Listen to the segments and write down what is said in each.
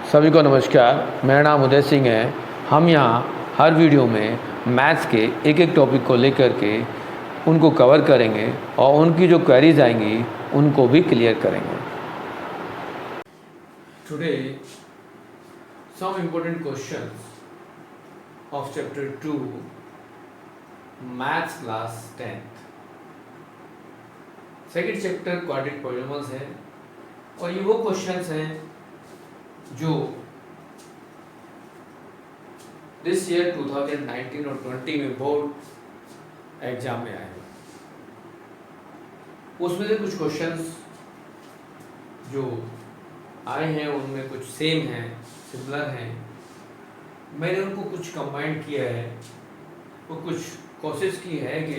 सभी को नमस्कार। मेरा नाम उदय सिंह है। हम यहाँ हर वीडियो में मैथ्स के एक एक टॉपिक को लेकर के उनको कवर करेंगे और उनकी जो क्वेरीज आएंगी उनको भी क्लियर करेंगे। Today some important questions of chapter 2 maths class 10th। Second chapter quadratic polynomials है और ये वो क्वेश्चंस हैं जो दिस ईयर 2019 और 20 में बोर्ड एग्जाम में आए। उसमें से कुछ क्वेश्चंस जो आए हैं उनमें कुछ सेम हैं, सिमिलर हैं। मैंने उनको कुछ कंबाइन किया है और कुछ कोशिश की है कि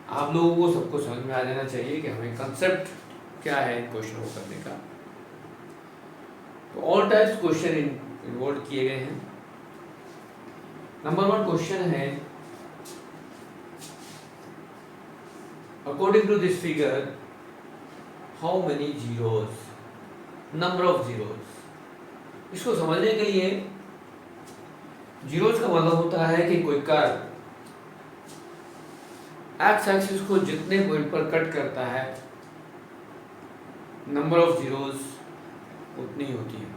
आप लोगों को सबको समझ में आ जाना चाहिए कि हमें कंसेप्ट क्या है इन क्वेश्चन को करने का। तो ऑल टाइप्स क्वेश्चन इन्वॉल्व किए गए हैं। नंबर 1 क्वेश्चन है, according to this figure how many zeros, number of zeros. इसको समझने के लिए जीरोस का मतलब होता है कि कोई कर्व एक्स एक्सिस को जितने पॉइंट पर कट करता है नंबर ऑफ जीरोस उतनी होती है।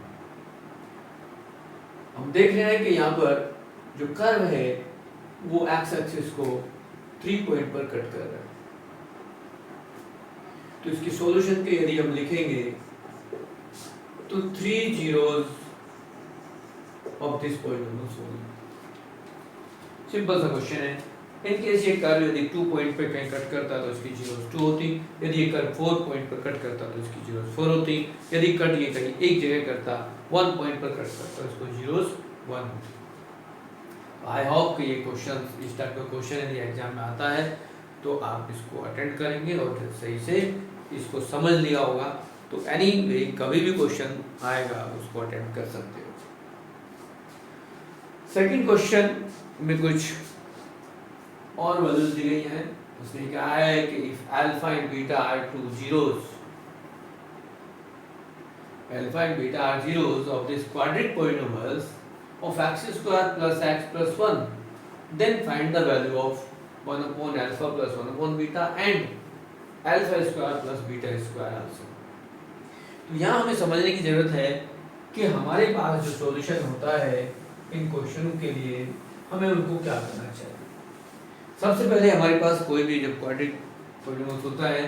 हम देख रहे हैं कि यहाँ पर जो कर्व है वो एक्स एक्सिस को 3 पॉइंट पर कट कर रहा है। तो इसकी सॉल्यूशन के यदि हम लिखेंगे तो 3 zeros of this point. Simple सा क्वेश्चन है। इन केस ये कर्व यदि 2 पॉइंट पे कहीं कट करता तो इसकी जीरोस 2 होती। यदि ये कर्व 4 पॉइंट पर कट करता तो इसकी जीरोस 4 होती। यदि कट ये कहीं एक जगह करता 1 पॉइंट पर कट करता तो इसको जीरोस 1 होती। आई होप कि ये क्वेश्चन, इस टाइप का क्वेश्चन यदि एग्जाम में आता है तो आप इसको अटेंड करेंगे और सही से इसको समझ लिया होगा तो एनी कभी भी क्वेश्चन आएगा उसको अटेंड कर सकते हो। सेकंड क्वेश्चन में कुछ और वैल्यूज दी गई हैं। उसमें क्या है कि if alpha and beta are two zeros, alpha and beta are zeros of this quadratic polynomials of x square plus x plus 1, then find the value of 1 upon alpha plus 1 upon beta and alpha square plus beta square also। तो यहाँ हमें समझने की जरूरत है कि हमारे पास जो सॉल्यूशन होता है इन क्वेश्चनों के लिए हमें उनको क्या करना चाहिए। सबसे पहले हमारे पास कोई भी जब क्वाड्रेटिक पॉलिनॉमियल होता है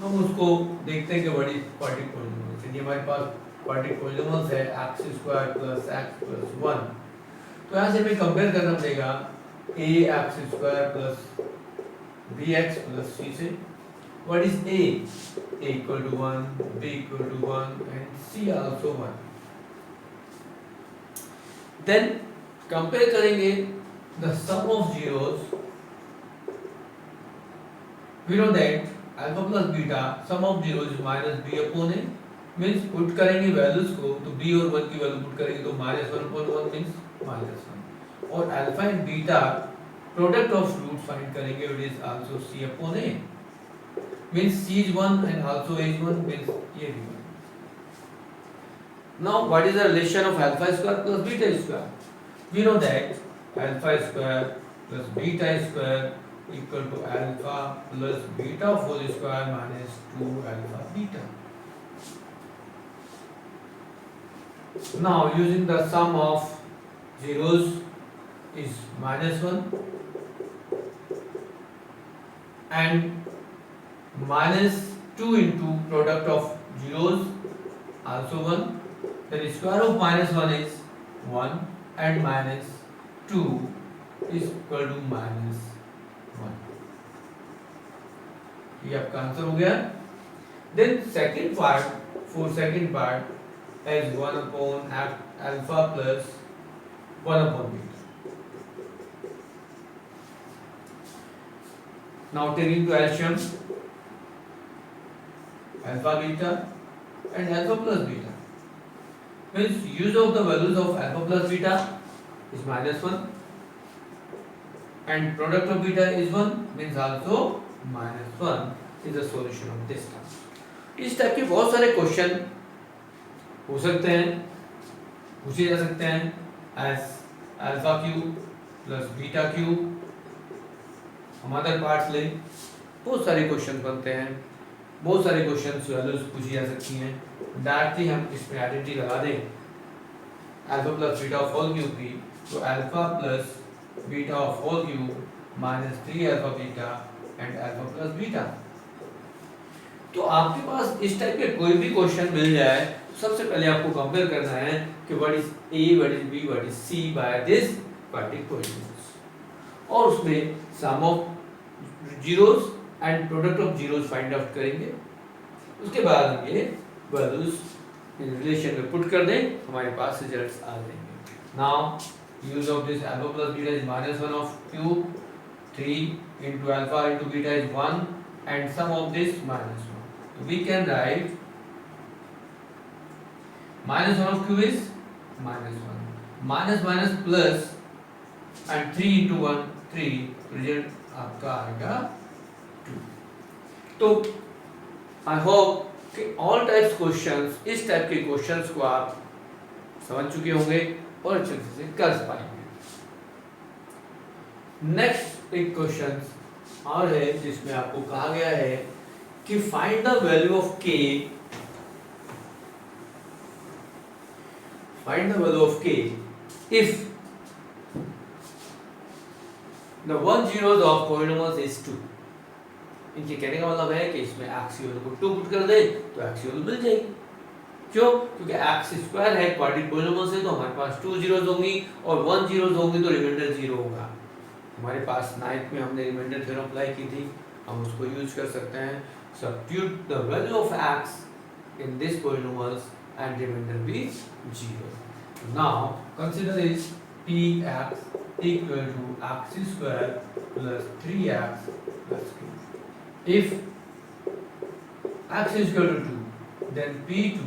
हम उसको देखते हैं कि व्हाट इज क्वाड्रेटिक पॉलिनॉमियल। यदि हमारे पास क्वाड्रेटिक पॉलिनॉमियल्स है x square plus x plus 1, तो यहाँ से हमें कंपेयर करना पड़ेगा ax square plus bx plus c से। What is a equal to 1, b equal to 1 and c also 1। Then compare करेंगे the sum of zeros. We know that alpha plus beta sum of zeros is minus b upon a। Means put करेंगे values को तो b और 1 की value put करेंगे तो -1/1 means -1। और alpha and beta product of root find करेंगे which is also c upon a। Means c is 1 and also a is 1 means ये भी 1। Now what is the relation of alpha square plus beta square. We know that alpha square plus beta square equal to alpha plus beta whole square minus 2 alpha beta. Now using the sum of zeros is -1 and -2 into product of zeros also 1, then square of -1 is 1 and -2 is equal to -1। ये आपका answer हो गया। Then second part, for second part as 1 upon alpha plus 1 upon beta। Now taking to LCM alpha beta and alpha plus beta means use of the values of alpha plus beta is -1 and product of beta is 1 means also -1 is the solution of this term। इस type के बहुत सारे question हो सकते हैं पूछे जा सकते हैं as alpha cube plus beta cube. हम अदर पार्ट्स लें, बहुत सारे क्वेश्चन बनते हैं, बहुत सारे क्वेश्चन वैल्यूज पूछी जा सकती हैं। डायरेक्टली हम इसमें आइडेंटिटी लगा दें alpha plus beta of whole cube की, तो alpha plus beta of whole cube minus 3 alpha beta and alpha plus beta. तो आपके पास इस टाइप के कोई भी क्वेश्चन मिल जाए, सबसे पहले आपको कंपेयर करना है कि what is A, what is B, what is C by this quadratic polynomials, और उसमें sum of zeros and product of zeros find out करेंगे। उसके बाद हम ये वैल्यूज इन रिलेशन में पुट कर दें, हमारे पास रिजल्ट्स आ जाएंगे। Now use of this alpha plus beta is minus 1 of cube, 3 into alpha into beta is 1, and sum of this minus 1. So we can write minus 1 of cube is minus 1, minus minus plus, and 3 into 1 3, result आपका आएगा 2। तो I hope कि all types questions, इस type के questions को आप समझ चुके होंगे और अच्छे से कर पाएंगे। नेक्स्ट एक क्वेश्चन और है जिसमें आपको कहा गया है कि find the value of k, find the value of k if the one zeros of polynomials is 2। इनके कहने का मतलब है कि इसमें x की वैल्यू को 2 पुट कर दे तो x की वैल्यू मिल जाएगी। क्यों? क्योंकि x स्क्वायर है, क्वाड्रेटिक पॉलिनोमियल है, तो हमारे पास 2 जीरोस होंगी और 1 जीरोस होंगी तो रिमाइंडर 0 होगा। हमारे पास 9th में हमने रिमाइंडर थ्योरम अप्लाई की थी, हम उसको यूज कर सकते हैं। Substitute the value of x in this polynomials and remainder be 0। Now consider is px equal to x square plus 3x plus 2। if x is equal to 2, then p2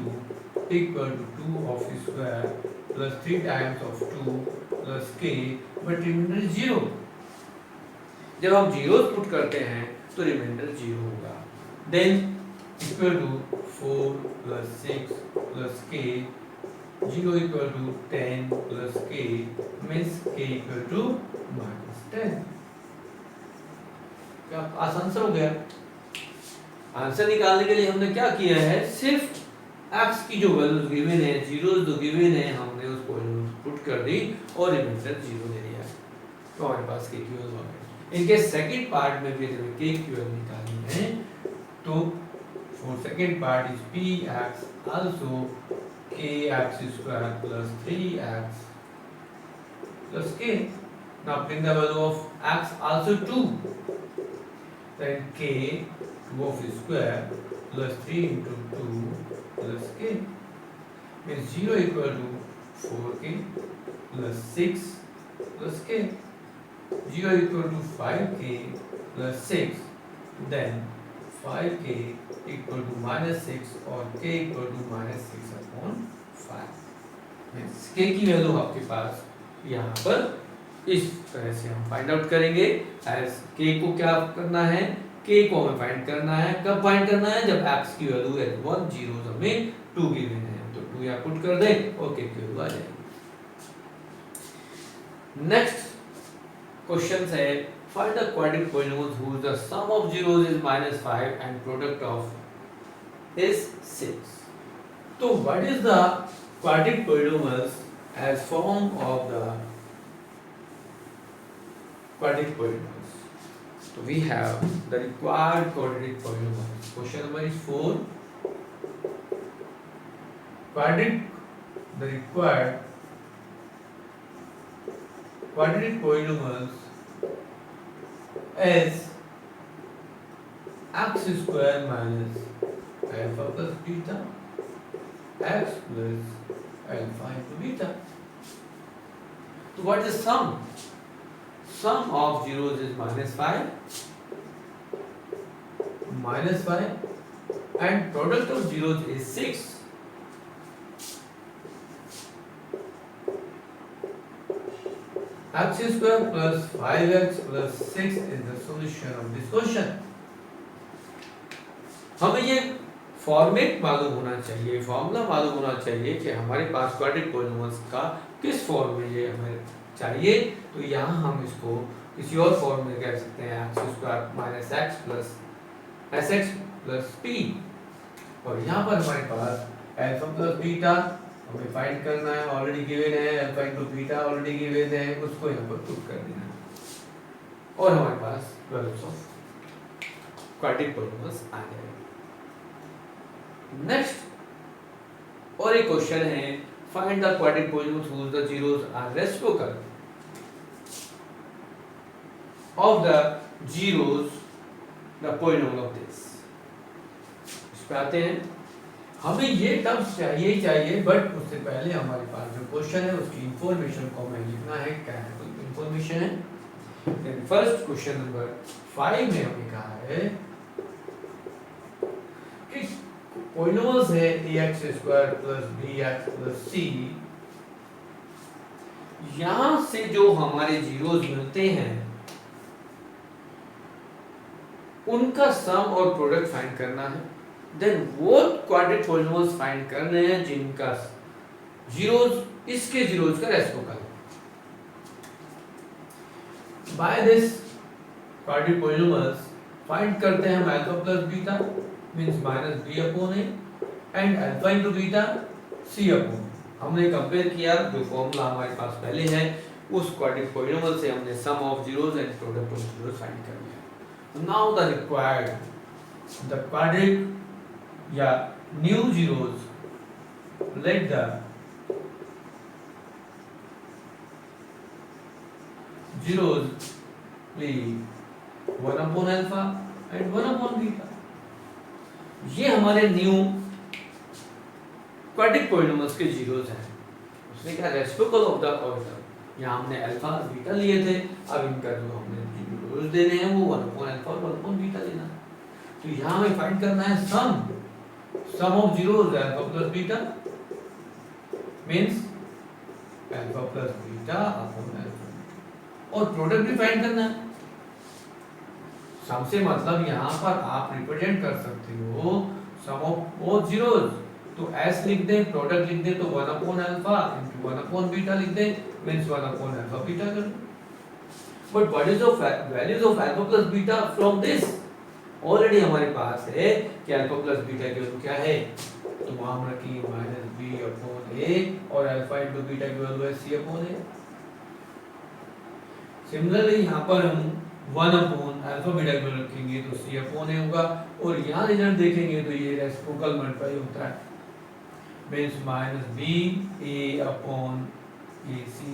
equal to 2 of square plus 3 times of 2 plus k, but remainder is 0। जब हम zeros put करते हैं तो remainder 0 होगा। Then equal to 4 plus 6 plus k, 0 equal to 10 plus k means k equal to -10। क्या आसान सा हो गया? आंसर निकालने के लिए हमने क्या किया है, सिर्फ x की जो वैल्यूज गिवन है, जीरोस जो गिवन है, हमने उसको पुट कर दी और रिमाइंडर 0 दे दिया, तो हमारे पास k की वैल्यू आ गई। इनके सेकंड पार्ट में भी हमें k की वैल्यू निकालनी है, तो for second part is px also kx square plus 3x plus k। now bring the value of x also 2, then k 2 of square plus 3 into 2 plus k means 0 equal to 4k plus 6 plus k, 0 equal to 5k plus 6, then 5k equal to -6 और k equal to -6 upon 5 means k की value आपके पास यहाँ पर इस तरह से हम find out करेंगे। एज k को क्या करना है, k को हमें फाइंड करना है, कब फाइंड करना है, जब x की वैल्यू है 1 जीरोस हमें 2 गिवन है, तो 2 यहाँ पुट कर दें और k की वैल्यू आ जाएगी। नेक्स्ट क्वेश्चन है find the quadratic polynomial whose the sum of zeros is -5 and product of is 6। तो what is the quadratic polynomials as form of the quadratic polynomials? So we have the required quadratic polynomials. Question number is 4. The required quadratic polynomials is x square minus alpha plus beta, x plus alpha into beta. So what is sum? Sum of zeros is -5 and product of zeros is 6. X square plus 5x plus 6 is the solution of this question. हमें ये format मालूम होना चाहिए, formula मालूम होना चाहिए कि हमारे पास क्वाड्रेटिक पॉलिनॉमियल्स का किस फॉर्म में ये हमें चाहिए। तो यहाँ हम इसको किसी और फॉर्म में कह सकते हैं x square minus x plus S x plus P, और यहाँ पर हमारे पास अल्फा प्लस बीटा हमें फाइंड करना है, ऑलरेडी गिवन है, alpha into beta already given है, उसको यहाँ पर पुट कर देना है और हमारे पास वैल्यूज ऑफ क्वाड्रेटिक पॉलिनॉमियल्स आ गए। नेक्स्ट और एक क्वेश्चन है, find the quadratic polynomials whose the zeros are reciprocal of the zeros the polynomial of this। इस पे आते हैं, हमें ये टर्म्स चाहिए ही चाहिए, बट उससे पहले हमारे पास जो क्वेश्चन है उसकी इंफॉर्मेशन को हमें लिखना है। क्या है कोई इंफॉर्मेशन है? फर्स्ट क्वेश्चन नंबर 5 में हमें कहा है कि पॉलिनॉमियल्स है ax square plus bx plus c, यहां से जो हमारे जीरोस मिलते हैं उनका सम और प्रोडक्ट फाइंड करना है। देन वो क्वाड्रेटिक पॉलिनॉमियल्स फाइंड करने हैं जिनका जीरोस इसके जीरोस का रेसिप्रोकल है। By this quadratic polynomials find करते हैं हम alpha plus beta means minus B upon A and alpha into beta C upon. हमने कंपेयर किया जो फॉर्मूला हमारे पास पहले है उस क्वाड्रेटिक पॉलिनॉमियल से हमने sum of zeros and product of zeros find कर लिया। Now the required the quadratic या new zeros, let the zeros be 1 upon alpha and 1 upon beta। ये हमारे न्यू क्वाड्रेटिक पॉलिनॉमियल्स के जीरोस हैं। उसने कहा रेसिप्रोकल ऑफ द ऑर्डर, यहाँ हमने अल्फा बीटा लिए थे, अब इनका जो हमने जीरोस देने हैं वो 1 upon alpha और 1 upon beta लेना है। तो यहाँ हमें फाइंड करना है sum of zeros alpha plus beta means alpha plus beta upon alpha, और प्रोडक्ट भी फाइंड करना है। सम से मतलब यहाँ पर आप रिप्रेजेंट कर सकते हो सम ऑफ बोथ जीरोस, तो s लिख दें, प्रोडक्ट लिख दें तो 1 upon alpha into 1 upon beta लिख दें means 1 upon alpha beta कर दें। But what is the values of alpha plus beta from this? Already हमारे पास है कि अल्फा प्लस बीटा की वैल्यू क्या है, तो वहां हम रखेंगे माइनस बी अपॉन ए और अल्फा इनटू बीटा की वैल्यू है सी अपॉन ए। सिमिलरली यहाँ पर हम 1 अपॉन अल्फा बीटा की वैल्यू रखेंगे तो सी अपॉन ए होगा, और यहाँ रिजल्ट देखेंगे तो ये रेसिप्रोकल मल्टीप्लाई होता है मींस माइनस बी ए अपॉन ए सी।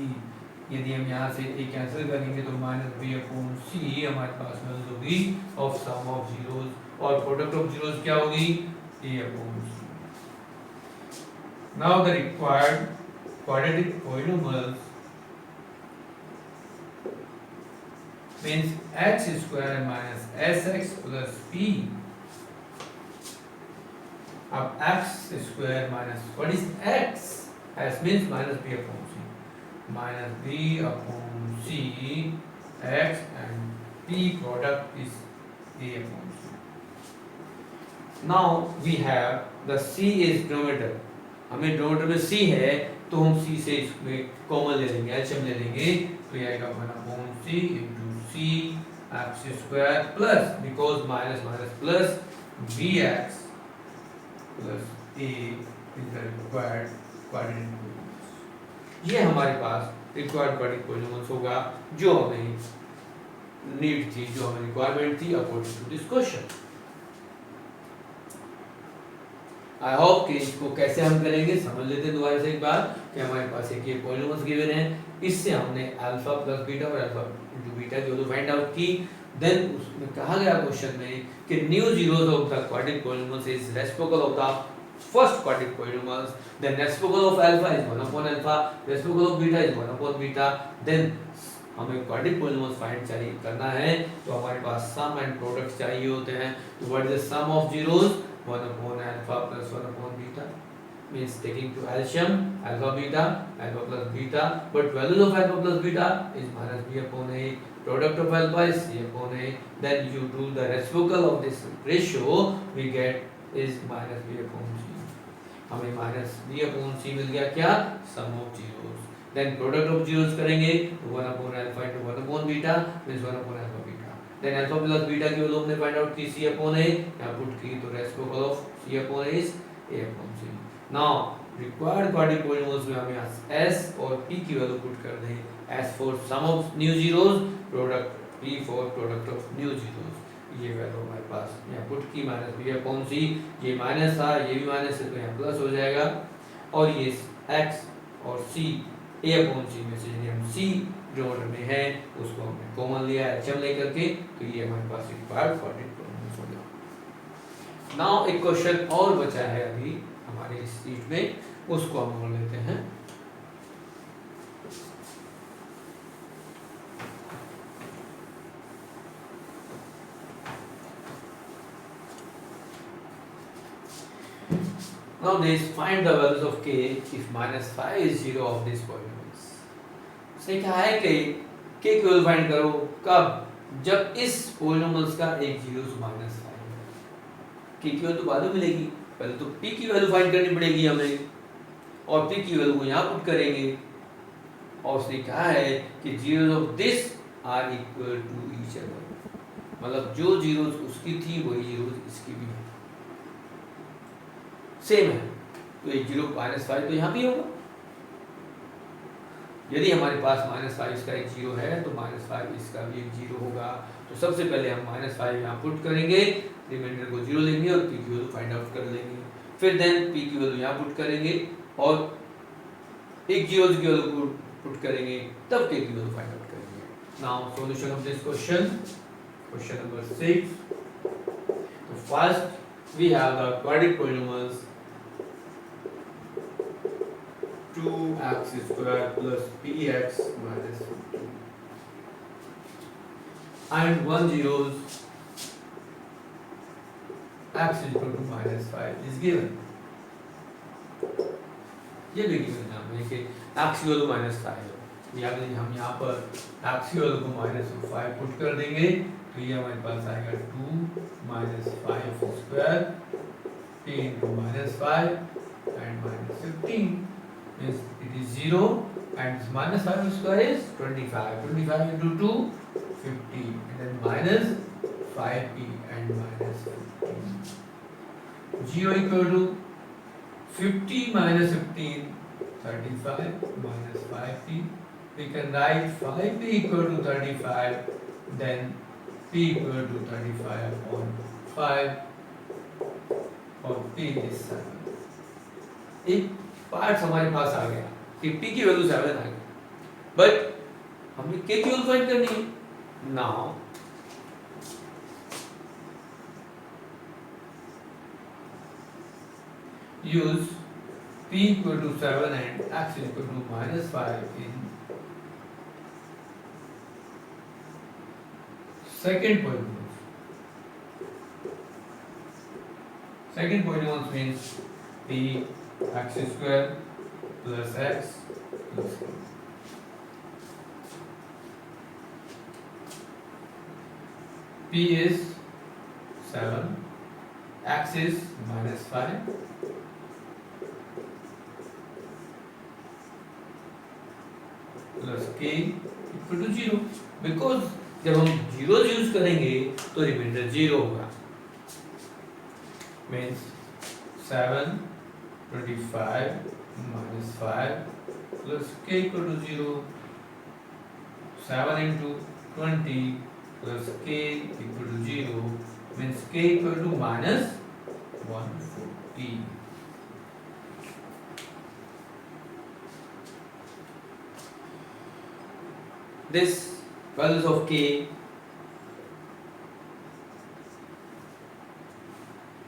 यदि हम यहाँ से ए कैंसिल करेंगे तो माइनस बी अपॉन सी हमारे पास वैल्यू होगी ऑफ सम ऑफ जीरोस, और प्रोडक्ट ऑफ जीरोस क्या होगी A upon C. Now the required quadratic polynomials means x square minus sx plus p। अब x square minus what is x? s means minus b upon c, minus b upon c x and p product is a upon c। Now we have the c is denominator, हमें denominator में c है तो हम c से इसमें common ले लेंगे, LCM ले लेंगे, तो ये आएगा 1 upon c into c x square plus because minus minus plus bx plus a is the required quadratic polynomials। ये हमारे पास रिक्वायर्ड क्वाड्रेटिक पॉलिनॉमियल्स होगा जो हमें नीड थी, जो हमें रिक्वायरमेंट थी according to this question. I hope कि इसको कैसे हम करेंगे समझ लेते हैं दोबारा से एक बार कि हमारे पास एक ये पॉलिनॉमियल्स गिवन है, इससे हमने अल्फा प्लस बीटा और अल्फा इनटू बीटा की वैल्यू फाइंड आउट की। देन उसमें कहा गया क्वेश्चन में कि new zeros of the quadratic polynomials is reciprocal of the first quadratic polynomials, then reciprocal of alpha is 1 upon alpha, reciprocal of beta is 1 upon beta. Then हमें quadratic polynomials find चाहिए करना है तो हमारे पास सम and product चाहिए होते हैं। तो what is the sum of zeros 1 upon alpha plus 1 upon beta means taking to LCM alpha plus beta, but value of alpha plus beta is minus b upon a, product of alpha is c upon a, then you do the reciprocal of this ratio, we get is minus B upon C. हमें minus B upon C मिल गया क्या, sum of zeros. Then product of zeros करेंगे तो 1 upon alpha into 1 upon beta means 1 upon alpha beta. Then alpha plus beta की value हमने find out की C upon A, यहां पुट की तो reciprocal of C upon A is A upon C. Now required quadratic polynomials में हमें s और p की वैल्यू पुट कर दें। s for sum of new zeros, product p for product of new zeros. ये value हमारे पास यहाँ पुट की माइनस बी अपॉन सी, ये माइनस था ये भी माइनस है तो यहाँ प्लस हो जाएगा। और ये x और c a अपॉन सी में से यदि हम c जो ऑर्डर में है उसको हमने कॉमन लिया है एचएम लेकर के, तो ये हमारे पास रिक्वायर्ड क्वाड्रेटिक पॉलिनोमियल्स हो गया। नाउ एक क्वेश्चन और बचा है अभी हमारे इस शीट में, उसको हम और लेते हैं। Now this find the values of k if minus 5 is 0 of these polynomials। से क्या है कि k की वैल्यू फाइंड करो कब, जब इस पॉलिनोमियल्स का एक जीरो से माइनस 5 है। k की वैल्यू तो बाद में मिलेगी, पहले तो p की वैल्यू फाइंड करनी पड़ेगी हमें और p की वैल्यू को यहाँ पुट करेंगे। और उसने कहा है कि zeros of this are equal to each other, मतलब जो जीरोस उसकी थी वही जीरोस इसकी भी है, सेम है। तो एक जीरो माइनस 5 तो यहाँ भी होगा। यदि हमारे पास माइनस 5 इसका एक जीरो है तो माइनस 5 इसका भी एक जीरो होगा। तो सबसे पहले हम माइनस 5 यहाँ पुट करेंगे, रिमाइंडर को जीरो लेंगे और p की वैल्यू फाइंड आउट कर लेंगे। फिर देन p की वैल्यू यहाँ पुट करेंगे और एक जीरो की वैल्यू को पुट करेंगे, तब k की वैल्यू फाइंड आउट करेंगे। Now solution of this question, question number 6। तो first we have the quadratic polynomials 2x square plus px minus 15 and 1 zeros x is equal to minus 5 is given। ये भी given है हमें कि x की value minus 5 है, या फिर हम यहाँ पर x की वैल्यू को minus 5 पुट कर देंगे तो ये हमारे पास आएगा 2 minus 5 square p into minus 5 and minus 15 means it is 0 and minus 5 square is 25 into 2 50 and then minus 5p and minus 15 0 equal to 50 minus 15 35 minus 5p, we can write 5p equal to 35, then p equal to 35 upon 5 और p is 7। एक part हमारे पास आ गया कि p की value 7 आ गई, but हमें k की value find करनी है। Now use p equal to 7 and x equal to minus 5 in second polynomial। Second polynomial means p x square plus x plus 1। p is 7, x is minus 5 plus k equal to 0। Because जब हम zero use करेंगे तो remainder 0 होगा, means 7 25 minus 5 plus k equal to 0, 7 into 20 plus k equal to 0 means k equal to minus 140। This values of k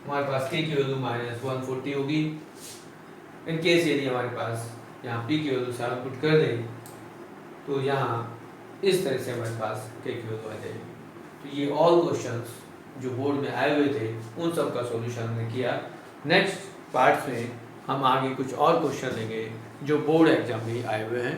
हमारे पास k की value minus 140 होगी। In case यदि हमारे पास यहाँ p की वैल्यू 7 पुट कर दें तो यहाँ इस तरह से हमारे पास k की वैल्यू आ जाएगी। तो ये ऑल क्वेश्चंस जो बोर्ड में आए हुए थे उन सब का सॉल्यूशन हमने किया। नेक्स्ट पार्ट्स में हम आगे कुछ और क्वेश्चन लेंगे जो बोर्ड एग्जाम में आए हुए हैं।